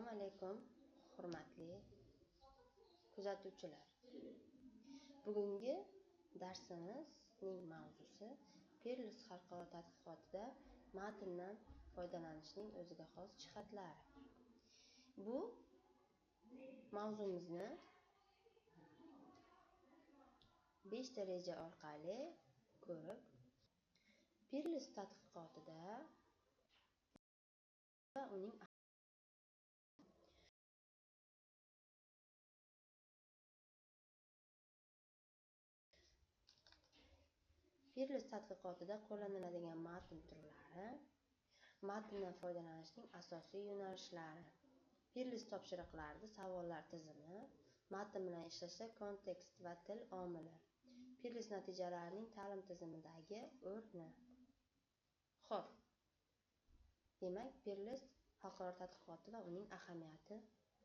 Assalomu alaykum, hurmatli kuzatuvchilar. Bugungi darsimizning mavzusi Peerless xalqaro tadqiqotida matndan foydalanishning o'ziga xos jihatlari. Bu mavzumizni 5 ta reja orqali ko'rib, Peerless tadqiqotida va uning Peerless tadqiqotida qo'llaniladigan matn turlari, matndan foydalanishning asosiy yo'nalishlari, Peerless topshiriqlarida savollar tizimi, matn bilan ishlashda kontekst va til omili, Peerless natijalarining ta'lim tizimidagi o'rni. Xo'p, demak, Peerless xalqaro tadqiqoti va uning ahamiyati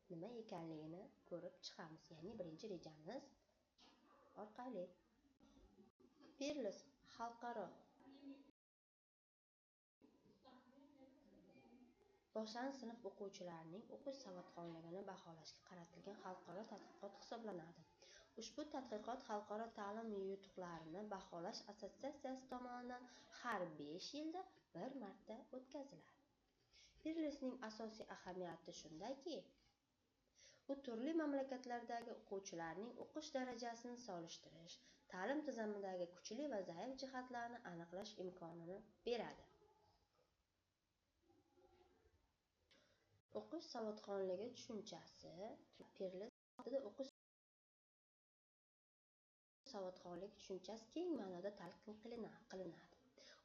nima ekanligini ko'rib chiqamiz, ya'ni birinchi rejamiz orqali. Peerless xalqaro boshlanish sinf o'quvchilarining o'qish savodxonligini baholashga qaratilgan xalqaro tadqiqot hisoblanadi. Ushbu tadqiqot xalqaro ta'lim yutuqlarini baholash assotsiatsiyasi tomonidan har 5 yilda bir marta o'tkaziladi. Peerlessning asosiy ahamiyati shundaki, u turli mamlakatlardagi o'quvchilarning o'qish darajasini solishtirish, ta'lim tizimidagi kuchli va zaif jihatlarni aniqlash imkonini beradi. O'qish savodxonligi tushunchasi Peerless o'qish savodxonligi tushunchasi keng ma'noda talqin qilinadi.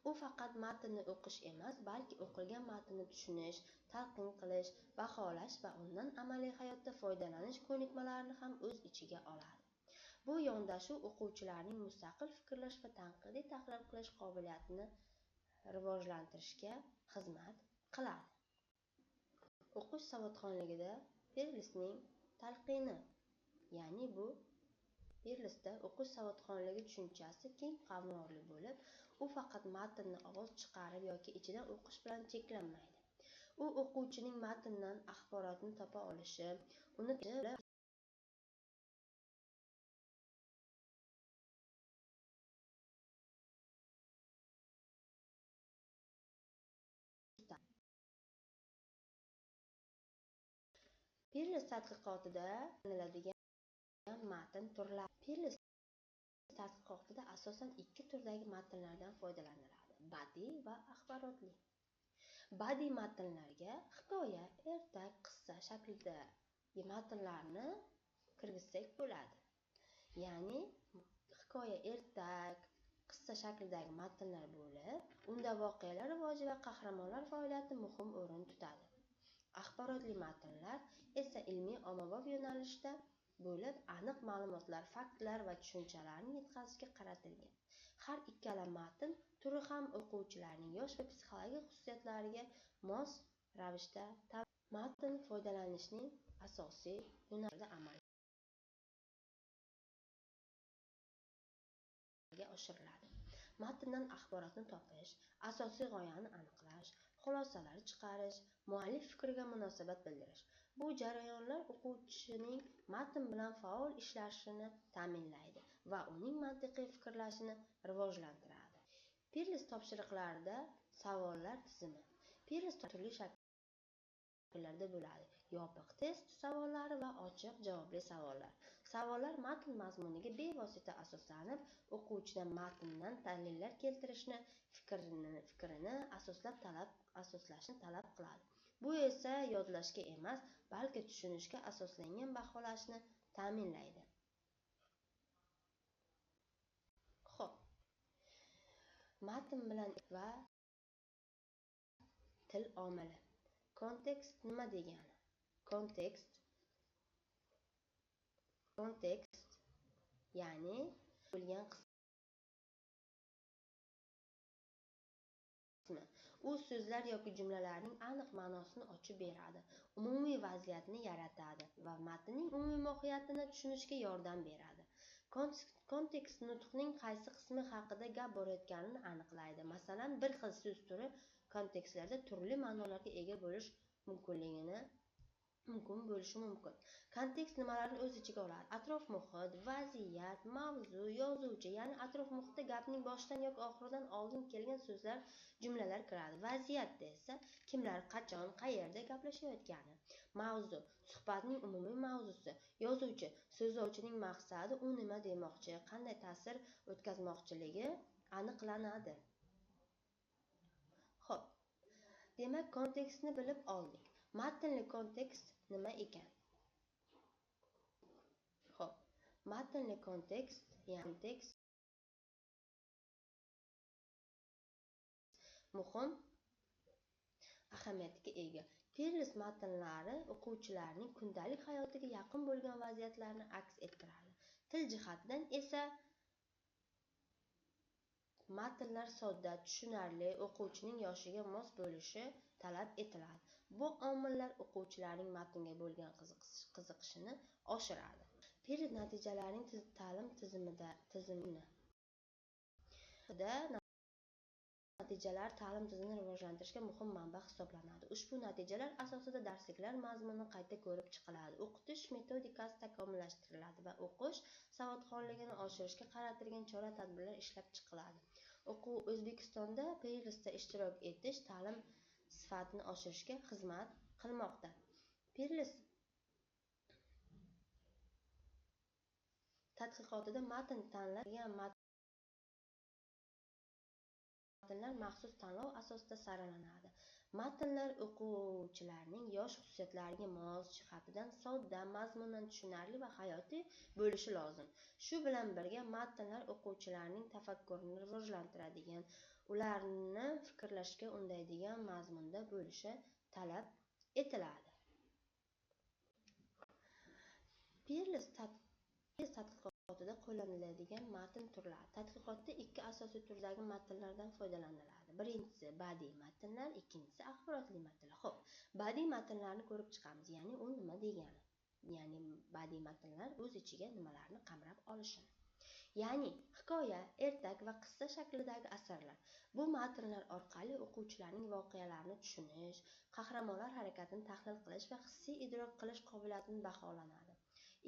U faqat matnni o'qish emas, balki o'qilgan matnni tushunish, talqin qilish, baholash va undan amaliy hayotda foydalanish ko'nikmalarini ham o'z ichiga oladi. Bu yondashuv o'quvchilarning mustaqil fikrlash va tanqidiy tahlil qilish qobiliyatini rivojlantirishga xizmat qiladi. O'qish savodxonligida Peerlessning talqini, ya'ni bu Peerlessda o'qish savodxonligi tushunchasi keng qamrovli bo'lib, u faqat matnni ovoz chiqarib yoki ichidan o'qish bilan cheklanmaydi. U o'quvchining matndan axborotni topa olishi, uni Peerless tadqiqotida qo'llaniladigan matn turlari. Peerless tadqiqotida asosan 2 turdagi matnlardan foydalaniladi: badiiy va axborotli. Badiiy matnlarga hikoya, ertak, qissa shaklidagi matnlarni kirgizsak bo'ladi. Ya'ni hikoya, ertak, qissa shaklidagi matnlar bo'lib, unda voqealar rivoji va qahramonlar faoliyati muhim o'rin tutadi. Axborotli matnlar esa ilmiy ommabop yo'nalishda bo'lib, aniq ma'lumotlar, faktlar va tushunchalarni yetkazishga qaratilgan. Har ikkala matn turi ham o'quvchilarning yosh va psixologik xususiyatlariga mos ravishda matn foydalanishning asosiy yo'nalishida amalga oshiriladi. Matndan axborotni topish, asosiy g'oyani aniqlash, xulosalar chiqarish, muallif fikriga munosabat bildirish. Bu jarayonlar o'quvchining matn bilan faol ishlashini ta'minlaydi va uning mantiqiy fikrlashini rivojlantiradi. Peerless topshiriqlarida savollar tizimi. Peerless turli shakllarda bo'ladi: yopiq test savollari va ochiq javobli savollar. Savollar matn mazmuniga bevosita asoslanib, o'quvchidan matndan tahlillar keltirishni, fikrini asoslashni talab qiladi. Bu esa yodlashga emas, balki tushunishga asoslangan baholashni ta'minlaydi. Xo'p, matn bilan va til omili. Kontekst nima degani? Kontekst ya'ni bo'lgan qismi. U so'zlar yoki jumlalarning aniq ma'nosini ochib beradi, umumiy vaziyatni yaratadi va matnning umumiy mohiyatini tushunishga yordam beradi. Kontekst nutqning qaysi qismi haqida gap borayotganini aniqlaydi. Masalan, bir xil so'z turi kontekstlarda turli ma'nolarga ega bo'lish mumkinligini mumkin bo'lishi mumkin. Kontekst nimalarni o'z ichiga oladi? Atrof muhit, vaziyat, mavzu, yozuvchi, ya'ni atrof muhitda gapning boshidan yoki oxiridan oldin kelgan so'zlar, jumlalar kiradi. Vaziyatda esa kimlar, qachon, qayerda gaplashayotgani. Mavzu, suhbatning umumiy mavzusi. Yozuvchi, so'zlovchining maqsadi, u nima demoqchi, qanday ta'sir o'tkazmoqchiligi aniqlanadi. Xo'p. Demak, kontekstni bilib oldik. Matnli kontekst nima ekan? Xo'p, matnli kontekst, ya'ni kontekst muhim ahamiyatga ega. Perles matnlari o'quvchilarning kundalik hayotiga yaqin bo'lgan vaziyatlarni aks ettiradi. Til jihatidan esa matnlar sodda, tushunarli, o'quvchining yoshiga mos bo'lishi talab etiladi. Bu omillar o'quvchilarning matnga bo'lgan qiziqishini oshiradi. Perles natijalarining ta'lim tizimida natijalar ta'lim tizimini rivojlantirishga muhim manba hisoblanadi. Ushbu natijalar asosida darsliklar mazmuni qayta ko'rib chiqiladi, o'qitish metodikasi takomillashtiriladi va o'qish savodxonligini oshirishga qaratilgan chora-tadbirlar ishlab chiqiladi. O'zbekistonda Perlesda ishtirok etish ta'lim sifatini oshirishga xizmat qilmoqda. Perles tadqiqotida matn tanlangan matnlar maxsus tanlov asosida saralanadi. Matnlar o'quvchilarning yosh xususiyatlariga mos jihatidan sodda, mazmunan tushunarli va hayotiy bo'lishi lozim. Shu bilan birga matnlar o'quvchilarning tafakkurini rivojlantiradigan, ularni fikrlashga undaydigan mazmunda bo'lishi talab etiladi. Perles tadqiqotida qo'llaniladigan matn turlari. Tadqiqotda ikki asosiy turdagi matnlardan foydalaniladi. Birinchisi badiiy matnlar, ikkinchisi axborotli matnlar. Xo'p, badiiy matnlarni ko'rib chiqamiz. Ya'ni u nima degani? Ya'ni badiiy matnlar o'z ichiga nimalarni qamrab olishini. Ya'ni hikoya, ertak va qissa shaklidagi asarlar. Bu matnlar orqali o'quvchilarning voqealarni tushunish, qahramonlar harakatini tahlil qilish va hissiy idrok qilish qobiliyatini baholanadi.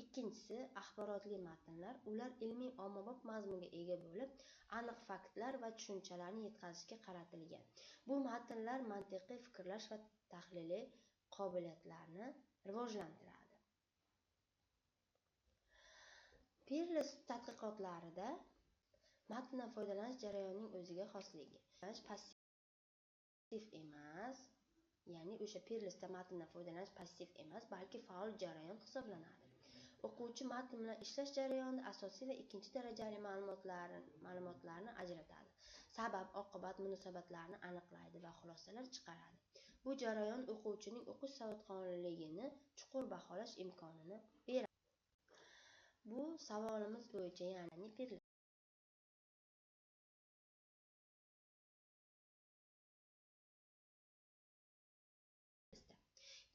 Ikkinchisi axborotli matnlar. Ular ilmiy ommabop mazmunga ega bo'lib, aniq faktlar va tushunchalarni yetkazishga qaratilgan. Bu matnlar mantiqiy fikrlash va tahliliy qobiliyatlarni rivojlantiradi. Perles tadqiqotlarida matndan foydalanish jarayonining o'ziga xosligi. Passiv emas, ya'ni o'sha Perlesda matndan foydalanish passiv emas, balki faol jarayon hisoblanadi. O'quvchi matn bilan ishlash jarayonida asosiy va ikkinchi darajali ma'lumotlarni ajratadi. Sabab, oqibat munosabatlarini aniqlaydi va xulosalar chiqaradi. Bu jarayon o'quvchining o'qish savodxonligini chuqur baholash imkonini beradi. Bu savolimiz bo'yicha, ya'ni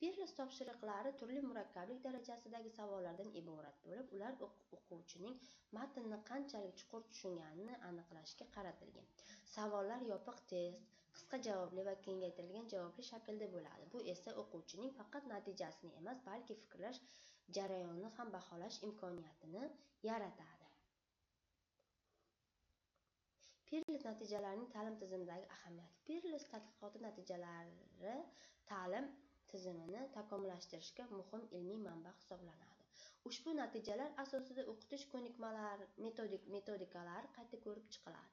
Perles topshiriqlari turli murakkablik darajasidagi savollardan iborat bo'lib, ular o'quvchining matnni qanchalik chuqur tushunganini aniqlashga qaratilgan. Savollar yopiq test, qisqa javobli va kengaytirilgan javobli shaklda bo'ladi. Bu esa o'quvchining faqat natijasini emas, balki fikrlash jarayonini ham baholash imkoniyatini yaratadi. Perles natijalarining ta'lim tizimidagi ahamiyati. Perles tadqiqoti natijalari ta'lim tizimini takomillashtirishga muhim ilmiy manba hisoblanadi. Ushbu natijalar asosida o'qitish metodikalari qayta ko'rib chiqiladi.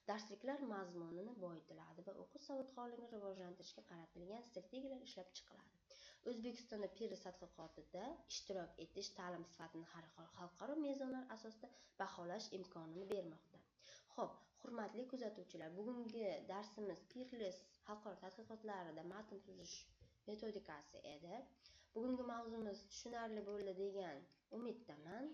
Darsliklar mazmunini boyitiladi va o'qish savodxonligini rivojlantirishga qaratilgan strategiyalar ishlab chiqiladi. O'zbekistonda Perles tadqiqotida ishtirok etish ta'lim sifatini xalqaro mezonlar asosida baholash imkonini bermoqda. Xo'p, hurmatli kuzatuvchilar, bugungi darsimiz Perles xalqaro tadqiqotlarida matn tuzish metodikasi edi. Bugungi mavzumiz tushunarli bo'ldi degan umiddaman.